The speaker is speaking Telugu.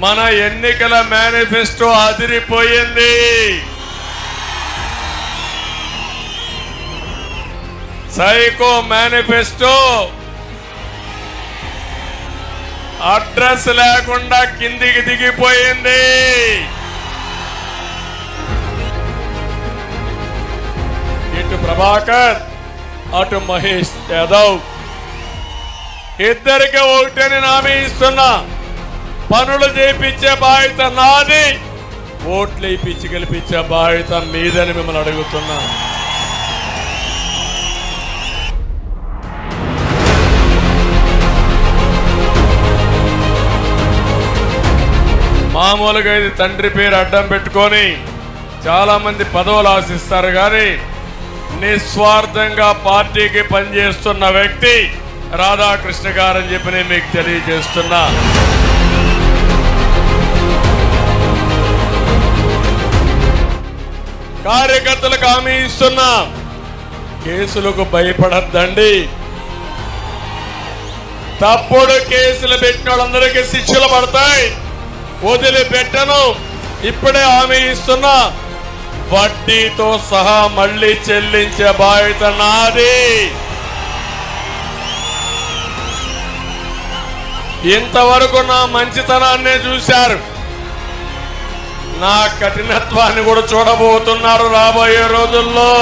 మన ఎన్నికల మేనిఫెస్టో అదిరిపోయింది. సైకో మేనిఫెస్టో అడ్రస్ లేకుండా కిందికి దిగిపోయింది. ఇటు ప్రభాకర్ అటు మహేష్ యాదవ్ ఇద్దరికి ఒకటని హామీ ఇస్తున్నా. పనులు చేయించే బాధ్యత నాది, ఓట్లు వేయించి గెలిపించే బాధ్యత మీదని మిమ్మల్ని అడుగుతున్నా. మామూలుగా ఇది తండ్రి పేరు అడ్డం పెట్టుకొని చాలా మంది పదవులు ఆశిస్తారు, కానీ నిస్వార్థంగా పార్టీకి పనిచేస్తున్న వ్యక్తి రాధాకృష్ణ గారని చెప్పి నేను మీకు తెలియజేస్తున్నా. కార్యకర్తలకు హామీ ఇస్తున్నా, కేసులకు భయపడద్దండి. తప్పుడు కేసులు పెట్టిన వాళ్ళందరికీ శిక్షలు పడతాయి, వదిలిపెట్టను. ఇప్పుడే హామీ ఇస్తున్నా, వడ్డీతో సహా మళ్ళీ చెల్లించే బాధ్యత నాది. ఇంతవరకు నా మంచితనాన్నే చూశారు, నా కఠినత్వాన్ని కూడా చూడబోతున్నారు రాబోయే రోజుల్లో.